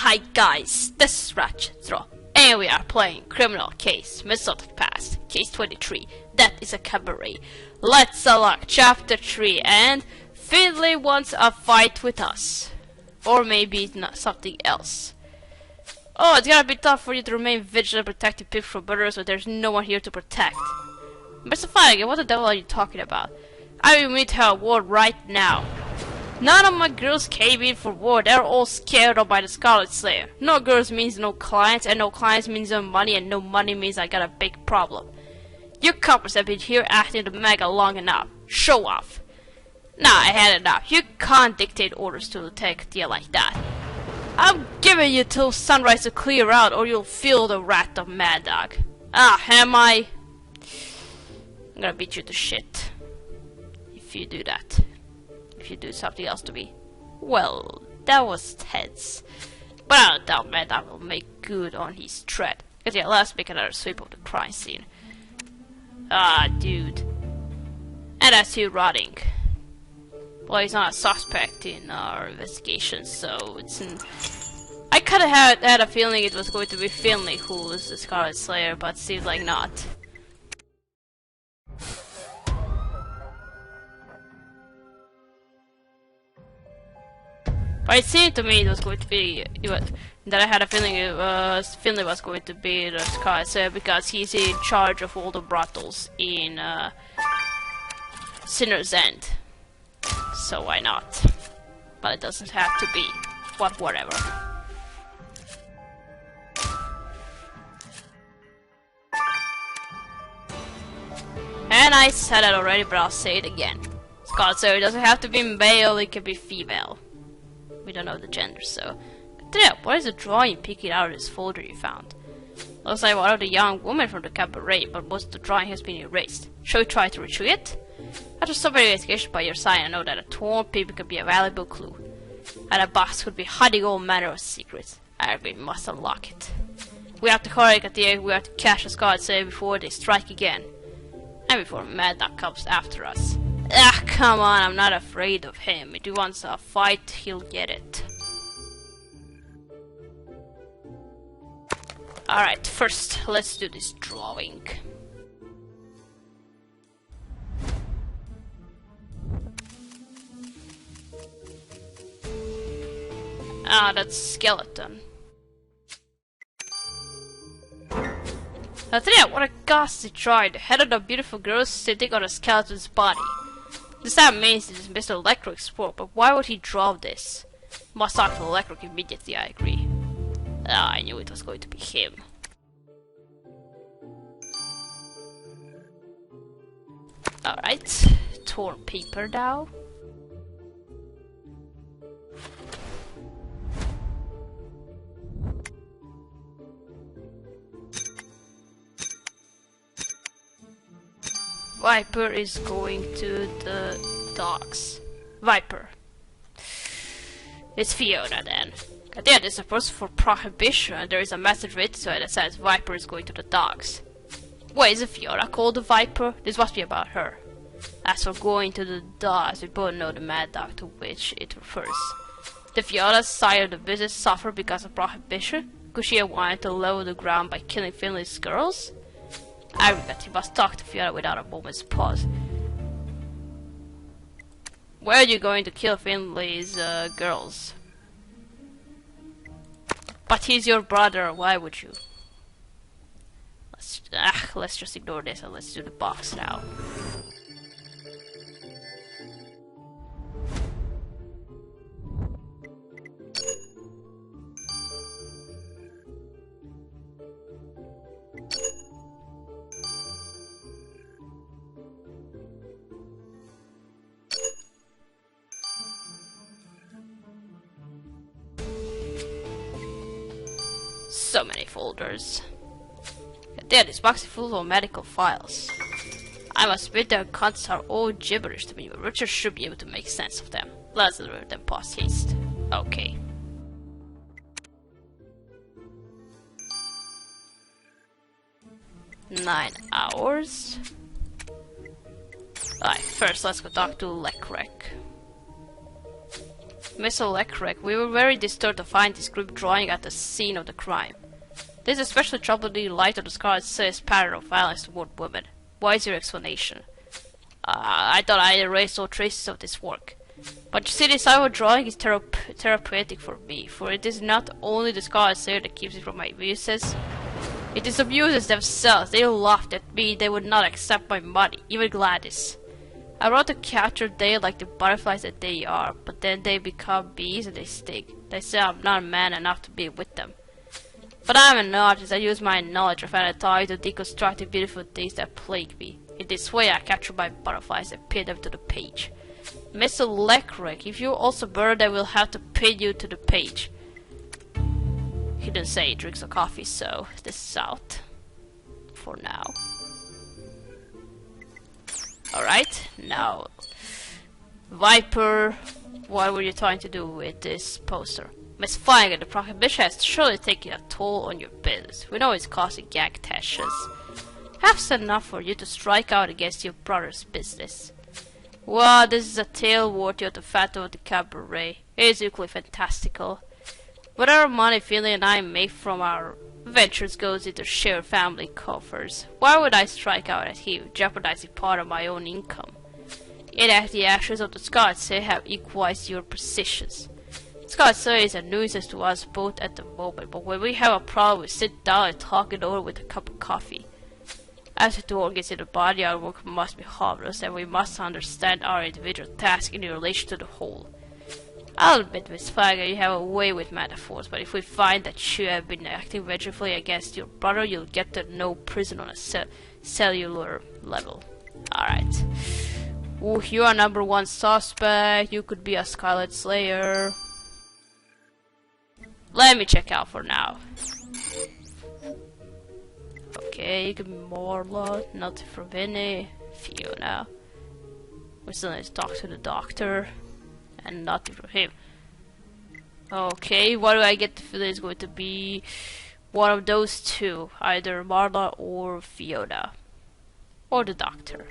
Hi guys, this is Ratchet Throw, and we are playing Criminal Case, Method of Past, Case 23, that is a cabaret. Let's unlock Chapter 3, and Finley wants a fight with us. Or maybe not something else. Oh, it's gonna be tough for you to remain vigilant, protecting people from burglars, so there's no one here to protect. Mr. Flanagan, what the devil are you talking about? I will meet her at war right now. None of my girls came in for war. They're all scared of by the Scarlet Slayer. No girls means no clients, and no clients means no money, and no money means I got a big problem. You coppers have been here acting the mega long enough. Show off. Nah, I had enough. You can't dictate orders to a detective like that. I'm giving you till sunrise to clear out, or you'll feel the wrath of Mad Dog. Ah, am I? I'm gonna beat you to shit. If you do that. If you do something else to me. Well, that was tense. But I don't doubt Mad Dog will make good on his threat. Cause yeah, let's make another sweep of the crime scene. Ah, dude. And that's you rotting. Well, he's not a suspect in our investigation, so it's I kinda had a feeling it was going to be Finley who was the Scarlet Slayer, but seems like not. But it seemed to me it was going to be that I had a feeling it was Finley was going to be the Scarlet Slayer because he's in charge of all the brothels in Sinner's End. So why not? But it doesn't have to be. But whatever. And I said it already, but I'll say it again. Scarlet Slayer doesn't have to be male, it can be female. We don't know the gender, so... Damn, what is the drawing peeking out of this folder you found? Looks like one of the young women from the cabaret, but most of the drawing has been erased. Shall we try to retrieve it? After so many investigations by your side, I know that a torn paper could be a valuable clue. And a box could be hiding all manner of secrets. And we must unlock it. We have to hurry, Katia. We have to catch the Scarlet Slayer before they strike again. And before Mad Dog comes after us. Ah, come on, I'm not afraid of him. If he wants a fight, he'll get it. Alright, first, let's do this drawing. Ah, that's skeleton. Now, what a ghastly try. The head of the beautiful girl sitting on a skeleton's body. This time means it is Mr. Electric's work, but why would he draw this? Must talk to Electric immediately, I agree. Ah, I knew it was going to be him. Alright, torn paper now. Viper is going to the dogs. Viper. It's Fiona then. Yeah, there's a person for prohibition and there is a message written to it that says Viper is going to the dogs. Wait, is it Fiona called the Viper? This must be about her. As for going to the dogs, we both know the Mad Dog to which it refers. Did Fiona's side of the business suffer because of prohibition? Could she have wanted to level the ground by killing Finley's girls? I regret he must talk to Fiona without a moment's pause. Where are you going to kill Finley's girls? But he's your brother, why would you? Let's just ignore this and let's do the box now. So many folders. There, this box is full of medical files. I must admit their contents are all gibberish to me, but Richard should be able to make sense of them. Let's deliver them post haste. Okay. "9 hours. Alright, first let's go talk to Lecrec. Miss Electric, we were very disturbed to find this group drawing at the scene of the crime. This is especially troubling in light of the Scarlet Slayer's pattern of violence toward women. What is your explanation? I thought I erased all traces of this work. But you see, this type of drawing is therapeutic for me, for it is not only the Scarlet Slayer that keeps me from my abuses. It is abusers themselves. They laughed at me, they would not accept my money, even Gladys. I wrote to capture they like the butterflies that they are, but then they become bees and they sting. They say I'm not man enough to be with them. But I'm an artist. I use my knowledge of anatomy to deconstruct the beautiful things that plague me. In this way I capture my butterflies and pin them to the page. Mr. Electric, if you also burn them, we'll have to pin you to the page. He didn't say he drinks a coffee, so this is out. For now. Alright, now. Viper, what were you trying to do with this poster? Miss Flanagan, the prohibition has surely taken a toll on your business. We know it's causing gag tensions. That's enough for you to strike out against your brother's business. Well, this is a tale worthy of the Phantom of the Cabaret. It is equally fantastical. Whatever money Finley and I make from our ventures goes into shared family coffers. Why would I strike out at him, jeopardizing part of my own income? Yet the actions of the Scarlet Slayer have equalized your positions. Scarlet Slayer is a nuisance to us both at the moment, but when we have a problem, we sit down and talk it over with a cup of coffee. As the door gets in the body, our work must be harmless, and we must understand our individual task in relation to the whole. I'll admit, Miss Flanagan, you have a way with metaphors, but if we find that you have been acting vengefully against your brother, you'll get to no prison on a cellular level. Alright. Ooh, you are #1 suspect. You could be a Scarlet Slayer. Let me check out for now. Okay, you can be Marla, nothing from Vinny, Fiona. We still need to talk to the doctor, and nothing from him. Okay, what do I get the feeling is going to be one of those two, either Marla or Fiona. Or the doctor.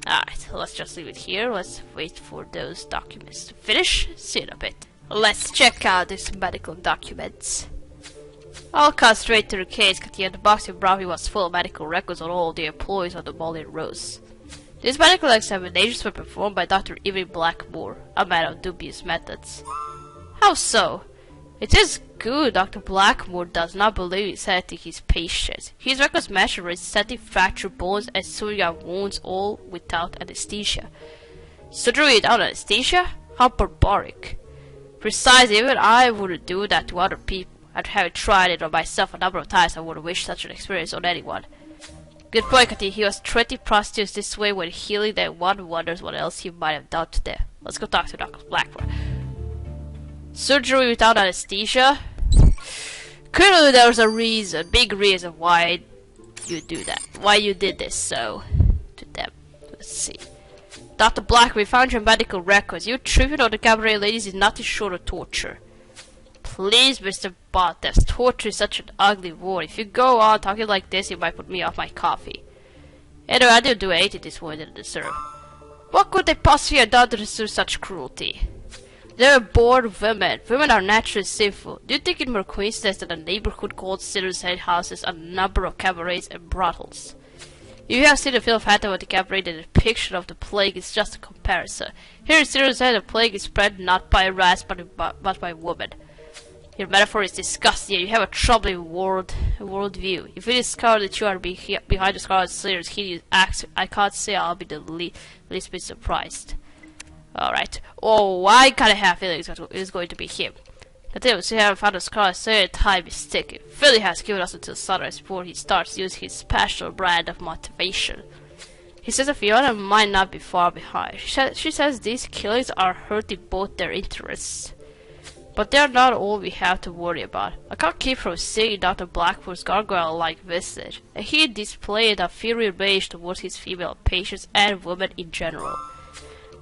Alright, let's just leave it here. Let's wait for those documents to finish. See you in a bit. Let's check out these medical documents. I'll cut straight to the case. Katia, the box you brought me was full of medical records on all the employees of the Moulin Rose. These medical examinations were performed by Dr. Evan Blackmore, a man of dubious methods. How so? It is good Dr. Blackmore does not believe in sedating his patients. His records measure resetting fractured bones and sewing up wounds all without anesthesia. Surgery without anesthesia? How barbaric. Precisely, even I wouldn't do that to other people. After having tried it on myself a number of times, I wouldn't wish such an experience on anyone. Good point, Katie. He was treating prostitutes this way when healing them. One wonders what else he might have done to them. Let's go talk to Dr. Blackmore. Surgery without anesthesia? Clearly there was a reason, big reason why you do that. Why you did this so to them. Let's see. Dr. Black, we found your medical records. Your treatment of the Cabaret ladies is nothing short of torture. Please, Mr. Bottas, torture is such an ugly word. If you go on talking like this, you might put me off my coffee. Anyway, I didn't do anything this woman didn't deserve. What could they possibly have done to deserve such cruelty? They're born women. Women are naturally sinful. Do you think it more coincidence that a neighborhood called Sinners Head houses a number of cabarets and brothels? If you have seen the film Phantom of the Cabaret, the depiction of the plague is just a comparison. Here in Sinners Head, the plague is spread not by rats but by women. Your metaphor is disgusting. You have a troubling worldview. If it is discovered that you are behind the Scarlet Slayer's hideous acts, I can't say I'll be the least bit surprised. Alright. Oh, I kinda have a feeling it's going to be him. The thing is, we haven't found the Scarlet Slayer, time is ticking. Philly has given us until sunrise before he starts using his special brand of motivation. He says that Fiona might not be far behind. She says these killings are hurting both their interests. But they're not all we have to worry about. I can't keep from seeing Dr. Blackmore's gargoyle-like visage, and he displayed a fiery rage towards his female patients and women in general.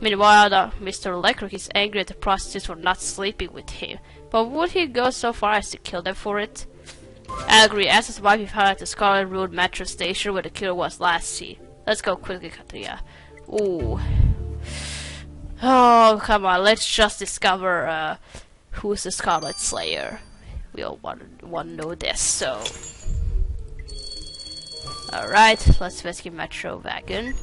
Meanwhile, Mr. Electric is angry at the prostitutes for not sleeping with him, but would he go so far as to kill them for it? I agree, as his wife found at the Scarlet Road metro station where the killer was last seen. Let's go quickly, Katia. Ooh. Oh, come on, let's just discover who's the Scarlet Slayer. We all want to know this, so... Alright, let's rescue Metro Wagon.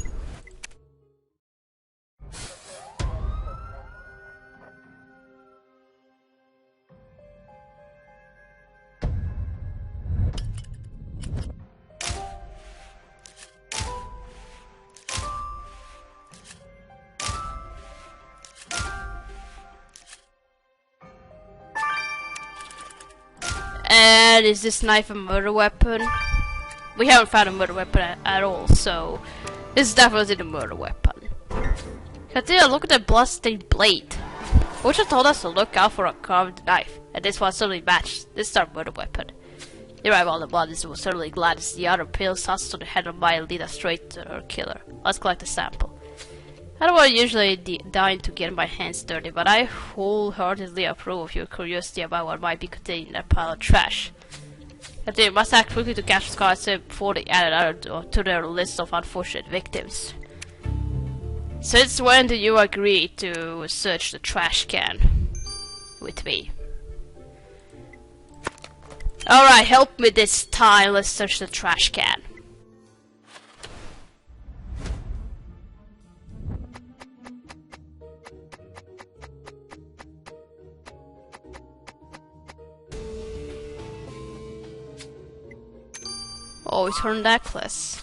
And is this knife a murder weapon? We haven't found a murder weapon at all, so this is definitely the murder weapon. Continue, look at the bloodstained blade. Butcher told us to look out for a carved knife, and this one certainly matched. This is our murder weapon. You're right, all the blood is certainly glad as the other pale sauce to the head of my lead us straight to her killer. Let's collect the sample. I don't want to usually dying to get my hands dirty, but I wholeheartedly approve of your curiosity about what might be contained in that pile of trash. They must act quickly to catch Scarlet Slayer before they add another to their list of unfortunate victims. Since when do you agree to search the trash can with me? Alright, help me this time. Let's search the trash can. Oh, it's her necklace.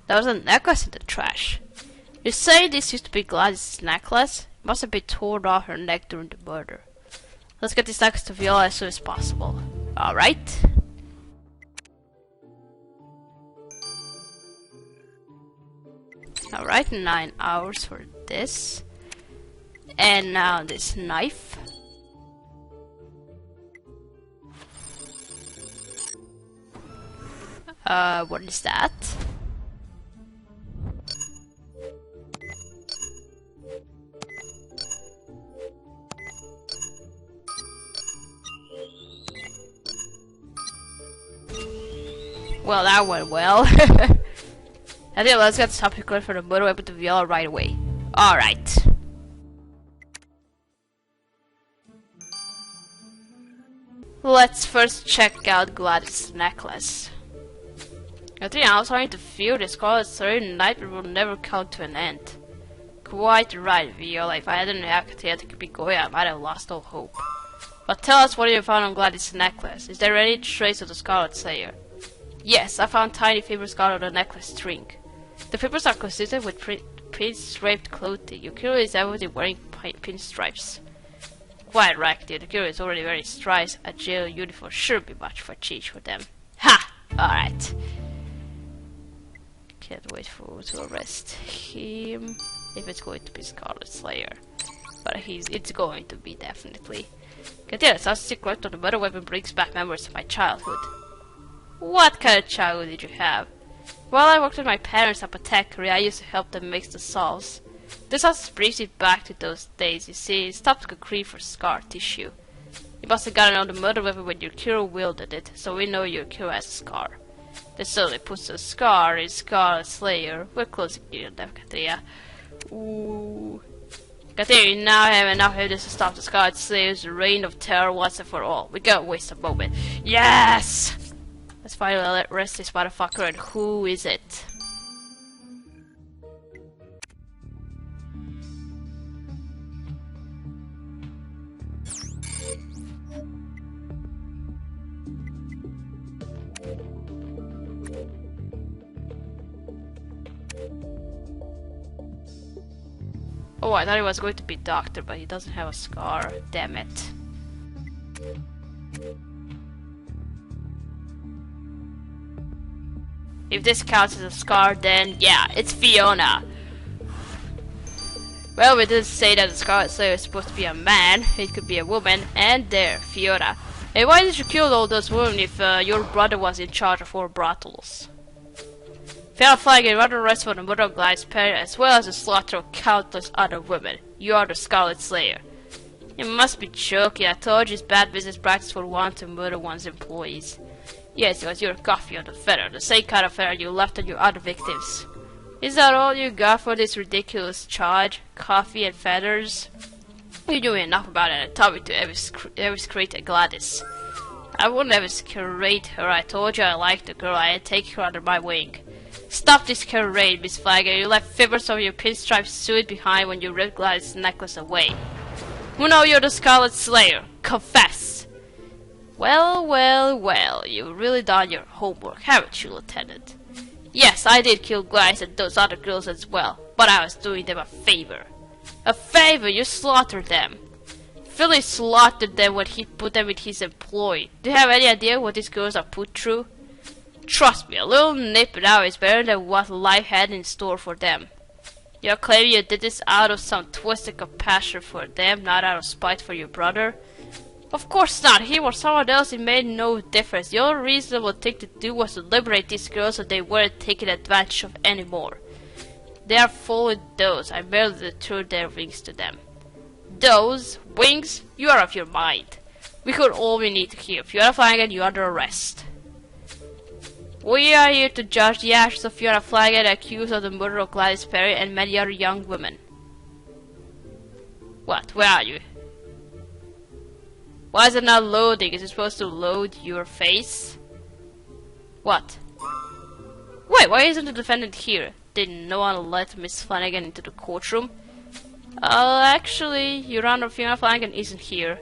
There was a necklace in the trash. You say this used to be Gladys' necklace? It must have been torn off her neck during the murder. Let's get this necklace to Viola as soon as possible. Alright. Alright, 9 hours for this. And now this knife. What is that? Well, that went well. I think let's get the topic clear for the murder weapon to Viola right away. Alright. Let's first check out Gladys' necklace. I think I was starting to feel this Scarlet Slayer nightmare will never come to an end. Quite right, Viola. If I hadn't reacted yet to be going, I might have lost all hope. But tell us what you found on Gladys' necklace. Is there any trace of the Scarlet Slayer? Yes, I found tiny fibers cut on the necklace string. The fibers are consistent with pin-striped clothing. Your killer is evidently wearing pinstripes. Quite right, dude. The killer is already wearing stripes. A jail uniform shouldn't be much of a change for them. Ha! Alright. Can't wait to arrest him. If it's going to be Scarlet Slayer. But it's going to be, definitely. Continue, such collect on the murder weapon brings back memories of my childhood. What kind of childhood did you have? While I worked with my parents' apothecary, I used to help them mix the salves. This house brings me back to those days. You see, it stops concrete for scar tissue. You must have gotten on the murder weapon when your killer wielded it, so we know your killer has a scar. This certainly puts a scar in Scarlet Slayer. We're closing in on them, Katia. Ooh. Katia, you now have enough evidence to stop the Scarlet Slayer's reign of terror once and for all. We can't waste a moment. Yes! Let's finally arrest this motherfucker, and who is it? Oh, I thought he was going to be doctor, but he doesn't have a scar. Damn it. If this counts as a scar, then yeah, it's Fiona. Well, we didn't say that the Scarlet Slayer is supposed to be a man. It could be a woman. And there, Fiona. Hey, why did you kill all those women if your brother was in charge of 4 brothels? Fair flag and rather arrest for the murder of Gladys parent as well as the slaughter of countless other women. You are the Scarlet Slayer. You must be joking. I told you it's bad business practice for one to murder one's employees. Yes, it was your coffee on the feather, the same kind of feather you left on your other victims. Is that all you got for this ridiculous charge? Coffee and feathers? You knew enough about it and taught me to eviscerate Gladys. I wouldn't eviscerate her. I told you I liked the girl. I'd take her under my wing. Stop this charade, Miss Flagger. You left fibers of your pinstripe suit behind when you ripped Gladys' necklace away. You know you're the Scarlet Slayer. Confess! Well, well, well. You've really done your homework, haven't you, Lieutenant? Yes, I did kill Gladys and those other girls as well, but I was doing them a favor. A favor? You slaughtered them. Philly slaughtered them when he put them in his employ. Do you have any idea what these girls are put through? Trust me, a little nip now is better than what life had in store for them. You're claiming you did this out of some twisted compassion for them, not out of spite for your brother? Of course not. Him or someone else, it made no difference. The only reasonable thing to do was to liberate these girls so they weren't taken advantage of anymore. They are fully those. I merely threw their wings to them. Those? Wings? You are of your mind. We could all we need to hear. Fiona Flanagan, you are under arrest. We are here to judge the actions of Fiona Flanagan, accused of the murder of Gladys Perry and many other young women. What? Where are you? Why is it not loading? Is it supposed to load your face? What? Wait, why isn't the defendant here? Did no one let Miss Flanagan into the courtroom? Actually, Your Honor, Fiona Flanagan isn't here.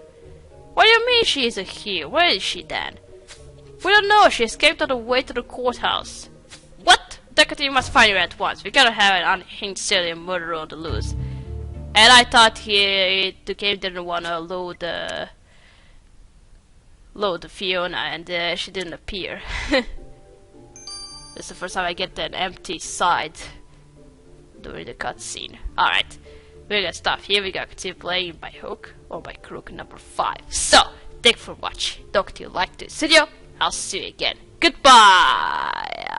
What do you mean she isn't here? Where is she then? We don't know. She escaped on the way to the courthouse. What? Deputy, you must find her at once. We gotta have an unhinged serial murderer on the loose. And I thought the game didn't wanna load the Fiona, and she didn't appear. This is the first time I get an empty side during the cutscene. Alright, we're gonna stop here. We gotta continue playing by hook or by crook number 5. So, thanks for watching. Don't you like this video? I'll see you again. Goodbye!